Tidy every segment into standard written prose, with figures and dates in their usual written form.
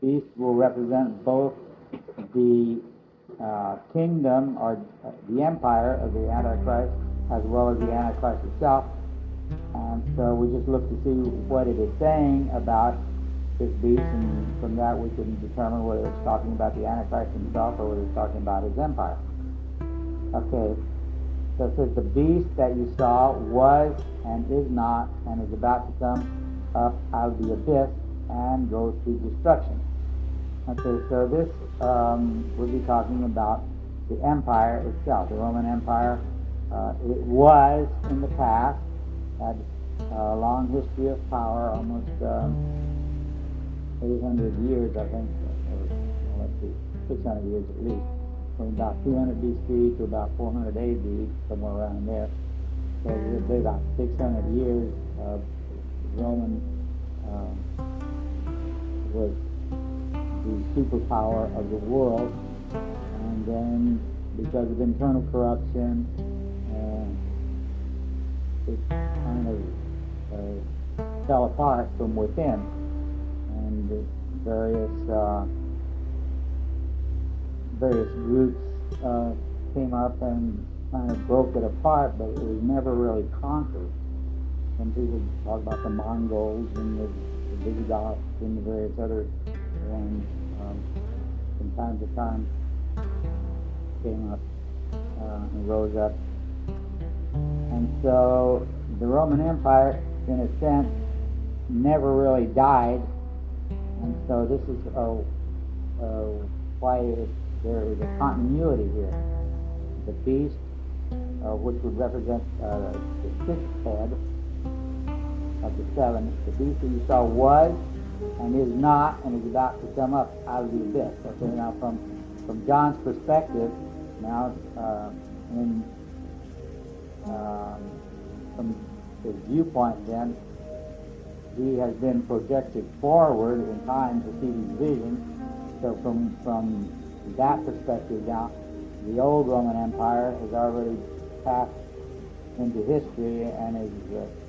beast will represent both the kingdom or the empire of the Antichrist as well as the Antichrist itself. And so we just look to see what it is saying about this beast, and from that we can determine whether it's talking about the Antichrist himself or whether it's talking about his empire. Okay, so it says the beast that you saw was and is not and is about to come up out of the abyss and go to destruction. Okay, so this would be talking about the empire itself, the Roman Empire. It was in the past, had a long history of power, almost 800 years, I think, or let's see, 600 years at least, from about 200 BC to about 400 AD, somewhere around there. So there's been about 600 years of Roman was the superpower of the world, and then because of internal corruption, it kind of fell apart from within, and various groups came up and kind of broke it apart, but it was never really conquered. Some people talk about the Mongols and the Visigoths and the various other ones from time to time came up and rose up. And so the Roman Empire, in a sense, never really died. And so this is why there is a continuity here. The beast, which would represent the sixth head of the seven, the beast that you saw was and is not and is about to come up out of the abyss. Okay, now from John's perspective, now from his viewpoint, then he has been projected forward in time to see these visions. So from that perspective, now the old Roman Empire has already passed into history and is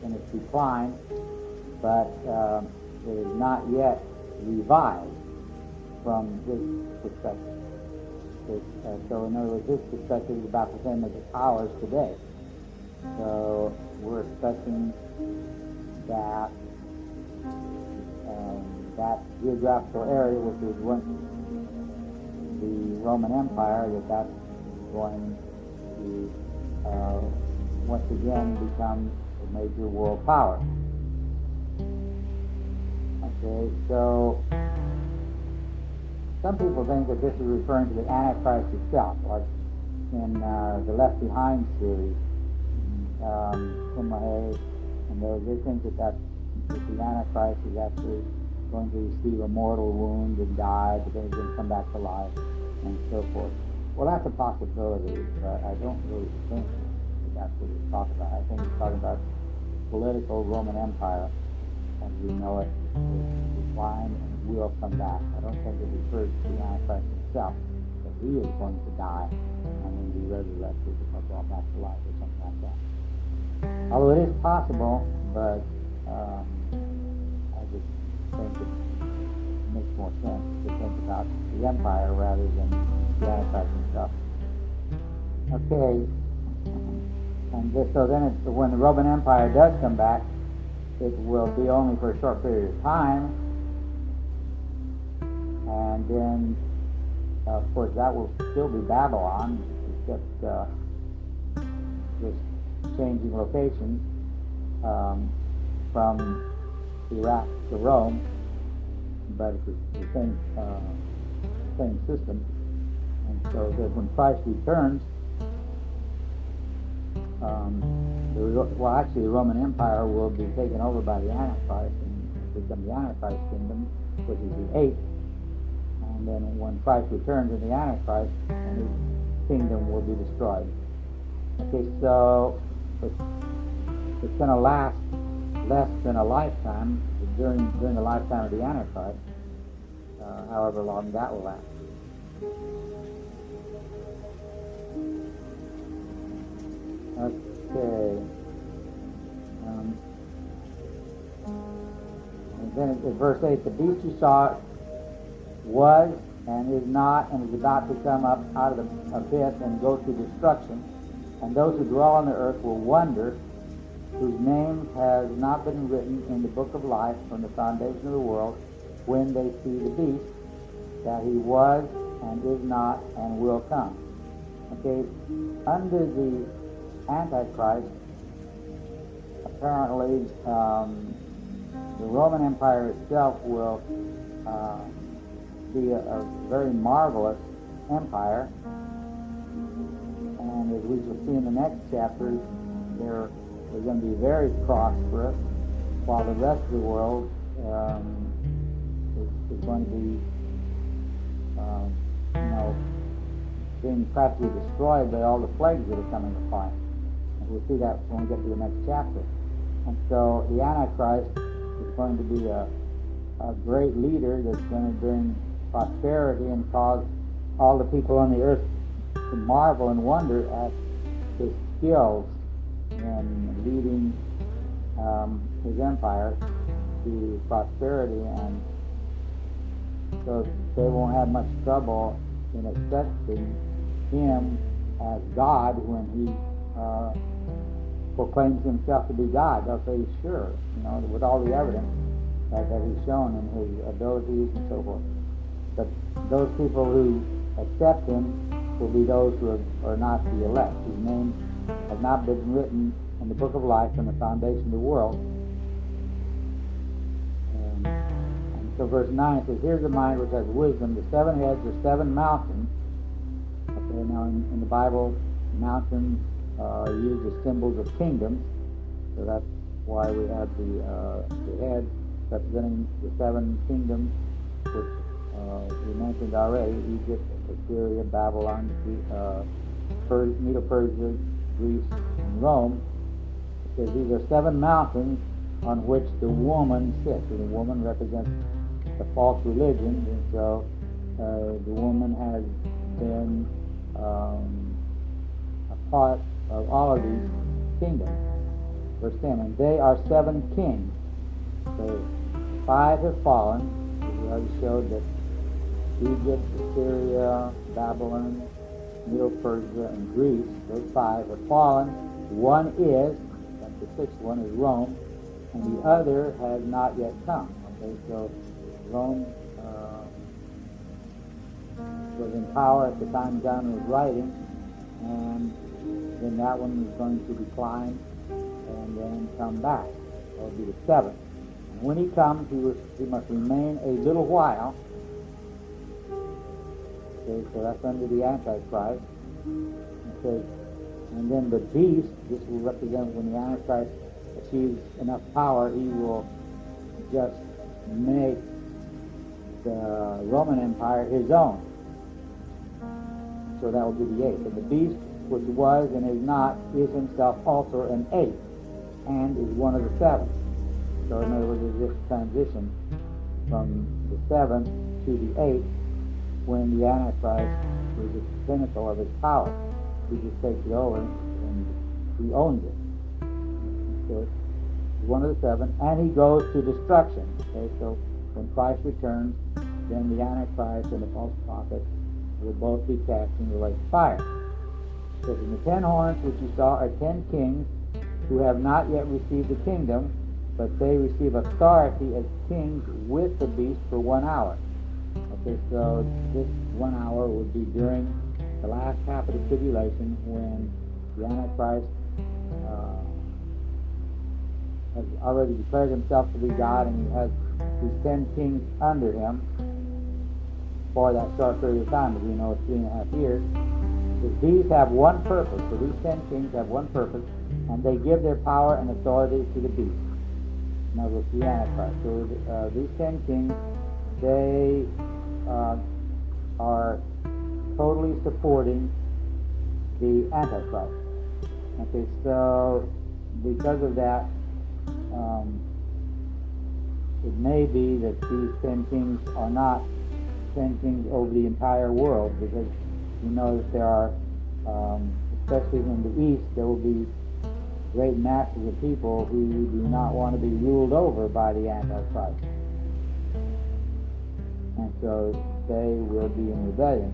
in its decline, but it is not yet revived from this perspective. So in other words, this perspective is about the same as ours today. So we're expecting that that geographical area, which was once the Roman Empire, that's going to once again become a major world power. Okay, so some people think that this is referring to the Antichrist itself, like in the Left Behind series, Tim LaHaye, and they think that the Antichrist is actually going to receive a mortal wound and die, but then he's going to come back to life, and so forth. Well, that's a possibility, but I don't really think that's what he's talking about. I think he's talking about political Roman Empire as we know it will decline and will come back. I don't think it refers to the Antichrist himself, that he is going to die and then be resurrected or brought back to life or something like that. Although it is possible, but I just think it makes more sense to think about the empire rather than the Antichrist himself. Okay, and so then when the Roman Empire does come back, it will be only for a short period of time, and then of course that will still be Babylon, except just changing locations from Iraq to Rome, but it's the same system. And so that when Christ returns, actually the Roman Empire will be taken over by the Antichrist and become the Antichrist kingdom, which is the eighth. And then when Christ returns in the Antichrist, and his kingdom will be destroyed. Okay, so it's going to last less than a lifetime during the lifetime of the Antichrist, however long that will last. Okay. And then in verse 8, the beast you saw was and is not and is about to come up out of the abyss and go to destruction. And those who dwell on the earth will wonder, whose names have not been written in the book of life from the foundation of the world, when they see the beast, that he was and is not and will come. Okay, under the Antichrist, apparently the Roman Empire itself will be a very marvelous empire, and as we shall see in the next chapters, they're going to be very prosperous, while the rest of the world is going to be, being practically destroyed by all the plagues that are coming upon it. And we'll see that when we get to the next chapter. And so the Antichrist is going to be a great leader that's going to bring prosperity and cause all the people on the earth to marvel and wonder at his skills in leading his empire to prosperity, and so they won't have much trouble in accepting him as God when he proclaims himself to be God. They'll say, sure, with all the evidence that he's shown in his abilities and so forth. But those people who accept him will be those who are not the elect, whose names have not been written in the book of life from the foundation of the world. And so verse 9 says, here's a mind which has wisdom. The 7 heads are 7 mountains. Okay, now in the Bible, mountains are used as symbols of kingdoms. So that's why we have the heads representing the 7 kingdoms, which we mentioned already: Egypt, Assyria, Babylon, Medo-Persia, Greece, and Rome. Because these are 7 mountains on which the woman sits. And the woman represents the false religion, and so the woman has been a part of all of these kingdoms. Verse 10, and they are 7 kings. So 5 have fallen. We already showed that Egypt, Assyria, Babylon, Medo-Persia, and Greece, those 5 have fallen. One is, that's the 6th one, is Rome, and the other has not yet come. Okay, so Rome was in power at the time John was writing, and then that one is going to decline and then come back. That will be the 7th. And when he comes, he must remain a little while. Okay, so that's under the Antichrist. Okay, and then the beast, this will represent when the Antichrist achieves enough power, he will just make the Roman Empire his own. So that will be the 8th. And the beast, which was and is not, is himself also an 8th, and is one of the 7. So in other words, there's this transition from the 7th to the 8th, when the Antichrist is at the pinnacle of his power. He just takes it over and he owns it. So he's one of the 7, and he goes to destruction. Okay, so when Christ returns, then the Antichrist and the false prophet will both be cast into the lake of fire. Because in the 10 horns which you saw are 10 kings who have not yet received the kingdom, but they receive authority as kings with the beast for 1 hour. Okay, so this 1 hour would be during the last half of the tribulation, when the Antichrist has already declared himself to be God, and he has these 10 kings under him for that short period of time, as we know, 3.5 years. But these have one purpose. So these 10 kings have one purpose, and they give their power and authority to the beast. In other words, the Antichrist. So these 10 kings, they are totally supporting the Antichrist. Okay, so because of that, it may be that these 10 kings are not 10 kings over the entire world, because you know that there are, especially in the East, there will be great masses of people who do not want to be ruled over by the Antichrist. And so they will be in rebellion.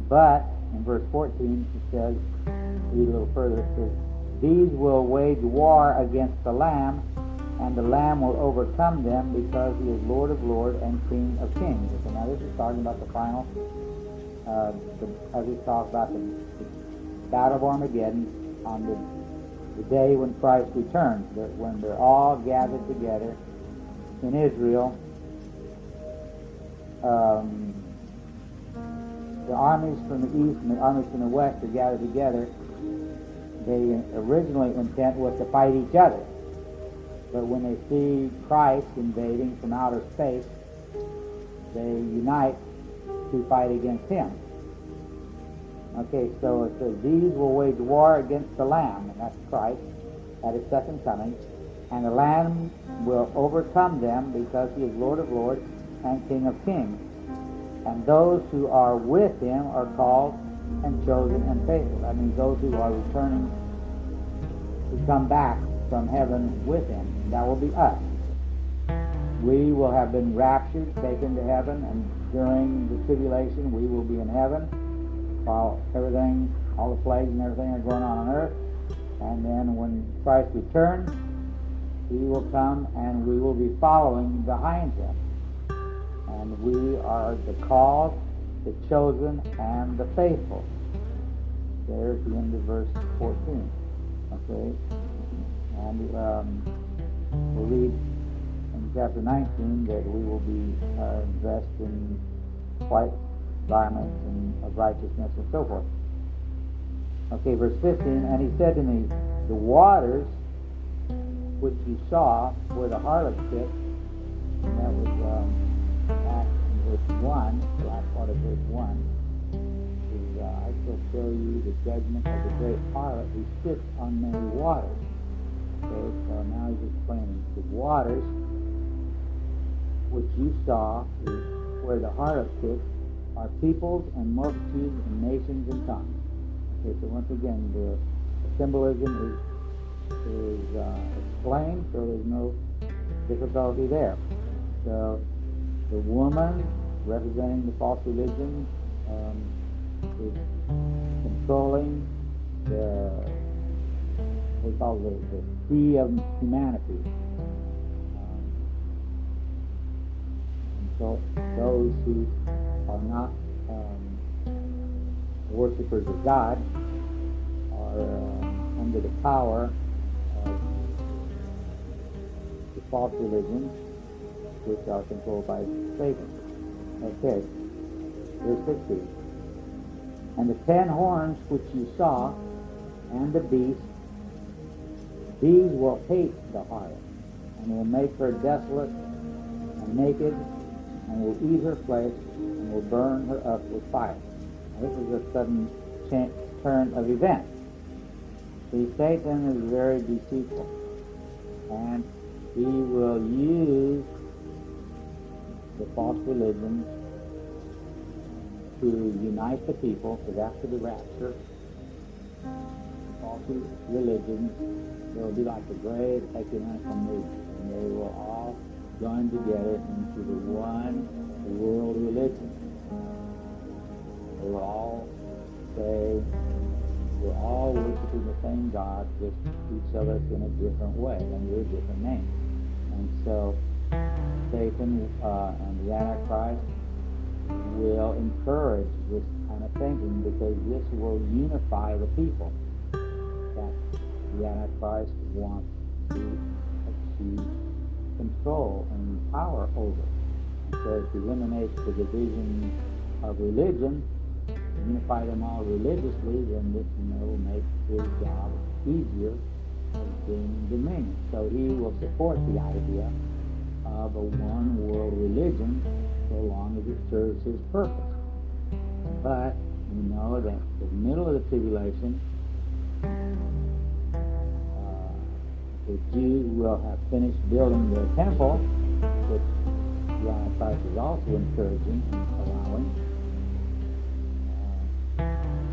But in verse 14 it says, read a little further, it says, these will wage war against the Lamb, and the Lamb will overcome them, because he is Lord of lords and King of kings. So now this is talking about the final, as we talk about the Battle of Armageddon, on the day when Christ returns, when they're all gathered together in Israel. The armies from the east and the armies from the west are gathered together. They originally intent was to fight each other. But when they see Christ invading from outer space, they unite to fight against him. Okay, so it says, these will wage war against the Lamb, and that's Christ, at his second coming, and the Lamb will overcome them, because he is Lord of lords and King of kings. And those who are with him are called and chosen and faithful. That means those who are returning to come back from heaven with him. That will be us. We will have been raptured, taken to heaven, and during the tribulation we will be in heaven while everything, all the plagues and everything are going on earth. And then when Christ returns, he will come and we will be following behind him. And we are the called, the chosen, and the faithful. There at the end of verse 14. Okay? And we'll read in chapter 19 that we will be dressed in white garments and of righteousness and so forth. Okay, verse 15, and he said to me, the waters which you saw where the harlot sits, and that was back in verse 1, the last part of verse 1, is I shall show you the judgment of the great harlot who sits on many waters. Okay, so now he's explaining the waters which you saw is where the harlot sits are peoples and multitudes and nations and tongues. Okay, so once again, the symbolism is explained, so there's no difficulty there. So the woman representing the false religion is controlling what we call the sea of humanity. And so those who are not worshippers of God are under the power of the false religions, which are controlled by Satan. Okay, verse 16. And the 10 horns which you saw, and the beast, these will hate the harlot, and will make her desolate and naked, and will eat her flesh, and will burn her up with fire. Now, this is a sudden turn of events. See, Satan is very deceitful, and he will use the false religions to unite the people, because after the rapture, false religions, there will be like a great ecumenical movement, and they will all join together into the one world religion. They will all say, we're all worshiping the same God, just each of us in a different way, under a different name. And so Satan and the Antichrist will encourage this kind of thinking, because this will unify the people that the Antichrist wants to achieve control and power over. And so to eliminate the division of religion, unify them all religiously, then this will make his job easier of gaining dominion. So he will support the idea of a one world religion so long as it serves his purpose. But we know that in the middle of the tribulation, the Jews will have finished building their temple, which the Antichrist is also encouraging and allowing.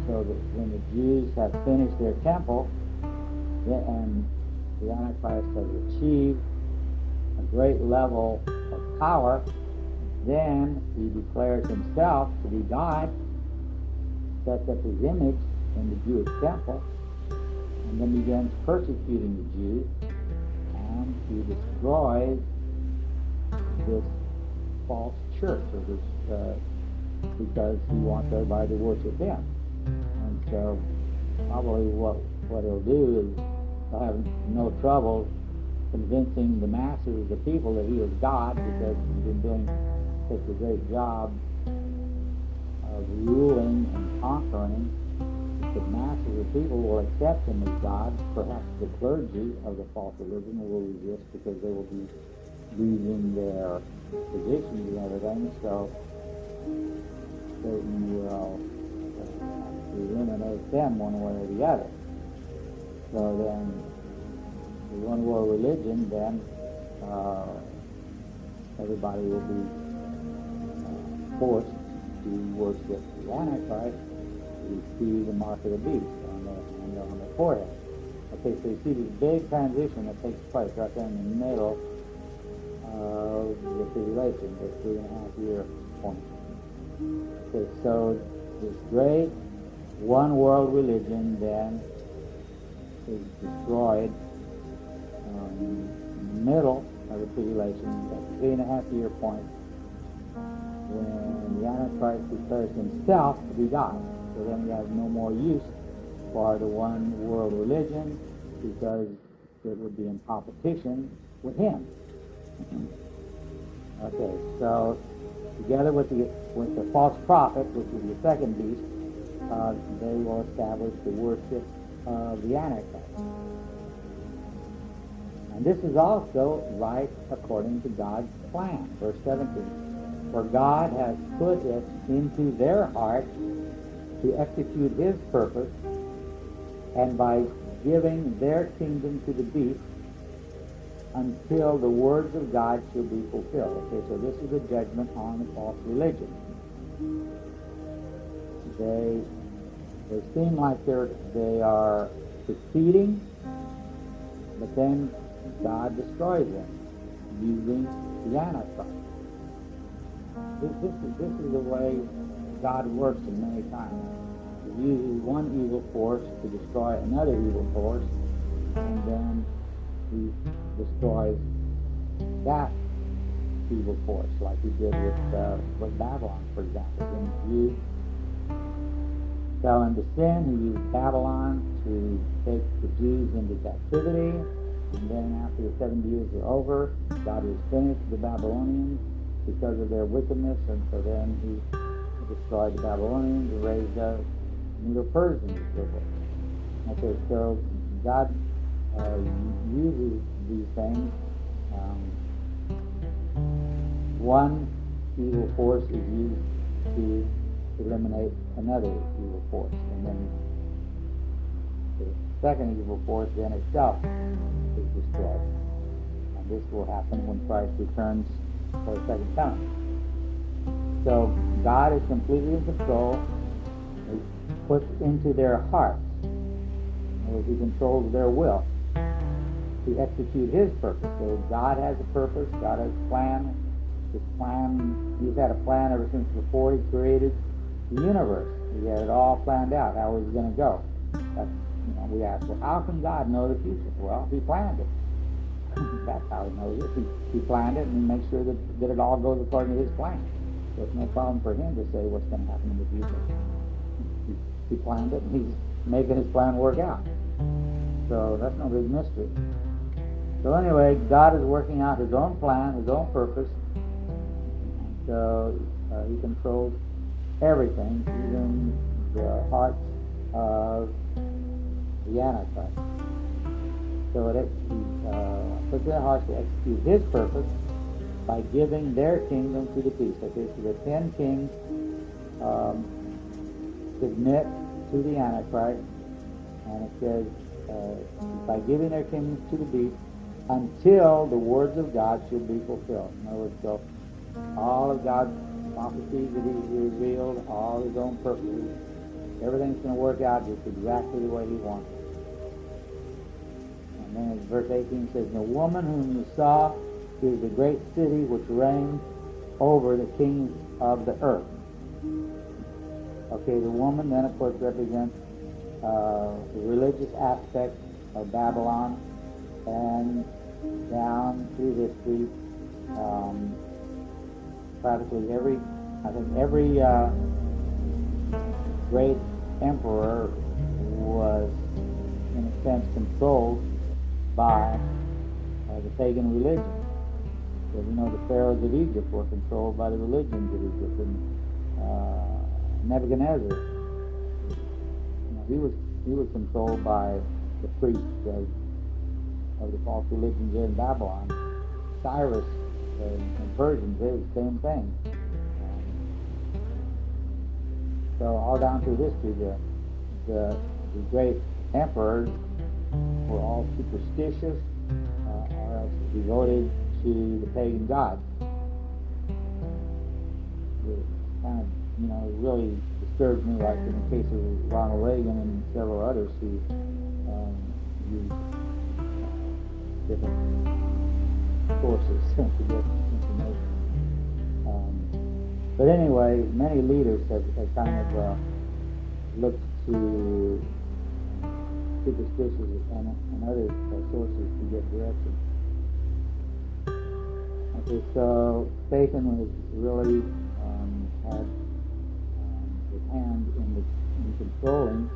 So that when the Jews have finished their temple, and the Antichrist has achieved a great level of power, then he declares himself to be God, sets up his image in the Jewish temple, and then begins persecuting the Jews, and he destroys this false church, or this, because he wants everybody to worship him. And so probably what he'll do is he'll have no trouble convincing the masses of the people that he is God, because he's been doing such a great job of ruling and conquering. The masses of people will accept him as God. Perhaps the clergy of the false religion will resist, because they will be losing their positions and everything. So Satan will eliminate them one way or the other. So then the one world religion, then everybody will be forced to worship the Antichrist, to see the mark of the beast on the forehead. Okay, so you see this big transition that takes place right there in the middle of the tribulation, the 3.5 year point. Okay, so this great one world religion then is destroyed in the middle of the tribulation, that 3.5 year point, when the Antichrist declares himself to be God. So then he has no more use for the one world religion, because it would be in competition with him. Okay, so together with the false prophet, which is the second beast, they will establish the worship of the Antichrist. And this is also right according to God's plan. Verse 17. For God has put it into their hearts to execute his purpose, and by giving their kingdom to the beast, until the words of God shall be fulfilled. Okay, so this is a judgment on the false religion. They seem like they are succeeding, but then God destroys them using the Antichrist. This is the way God works in many times. He uses one evil force to destroy another evil force, and then he destroys that evil force, like he did with Babylon, for example. When the Jews fell into sin, he used Babylon to take the Jews into captivity, and then after the 70 years were over, God was finished with the Babylonians because of their wickedness, and so then he destroyed the Babylonians and raised up Medo-Persians with it. Okay, so God uses these things. One evil force is used to eliminate another evil force, and then the second evil force then itself is destroyed. And this will happen when Christ returns for the second coming. So God is completely in control. He puts into their hearts, or he controls their will to execute his purpose. So God has a purpose, God has a plan. His plan, he's had a plan ever since before he created the universe. He had it all planned out, how it was going to go. That's, we ask, well, how can God know the future? Well, he planned it. That's how he knows it. He planned it, and he makes sure that it all goes according to his plan. So it's no problem for him to say what's going to happen in the future. He planned it, and he's making his plan work out. So that's no big mystery. So anyway, God is working out his own plan, his own purpose. So he controls everything, even the hearts of the Antichrist. So he puts their hearts to execute his purpose by giving their kingdom to the beast. Okay, so the 10 kings submit to the Antichrist, and it says by giving their kingdoms to the beast until the words of God should be fulfilled. In other words, so all of God's prophecies that he's revealed, all his own purposes, everything's going to work out just exactly the way he wants it. And then in verse 18 says, the woman whom you saw is the great city which reigns over the kings of the earth. Okay, the woman then, of course, represents the religious aspect of Babylon, and down through history, practically every great emperor was, in a sense, controlled by the pagan religion. So, the pharaohs of Egypt were controlled by the religions of Egypt, and Nebuchadnezzar, he was controlled by the priests of the false religions there in Babylon. Cyrus and Persians, they were the same thing. So all down through history, the great emperors were all superstitious, or else devoted to the pagan gods. It kind of, really disturbs me, like in the case of Ronald Reagan and several others who use different sources to get information. But anyway, many leaders have kind of looked to superstitions and other sources to get direction. Okay, so Satan was really had his hand in controlling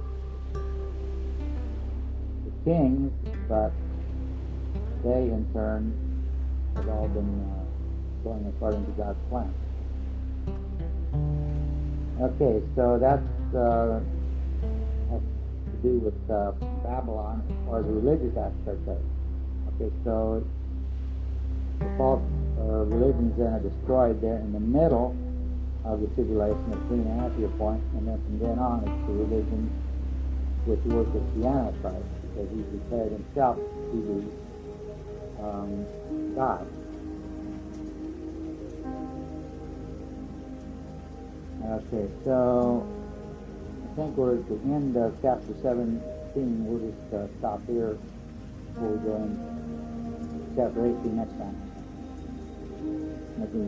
the kings, but they in turn have all been going according to God's plan. Okay, so that's has to do with Babylon as far as the religious aspect of it. Okay, so the false religions then are destroyed there in the middle of the tribulation at 3.5 year point, and then from then on it's the religion which worships the Antichrist, because he's declared himself to be God. Okay, so I think we're at the end of chapter 17. We'll just stop here before we go into chapter 18 next time. Okay.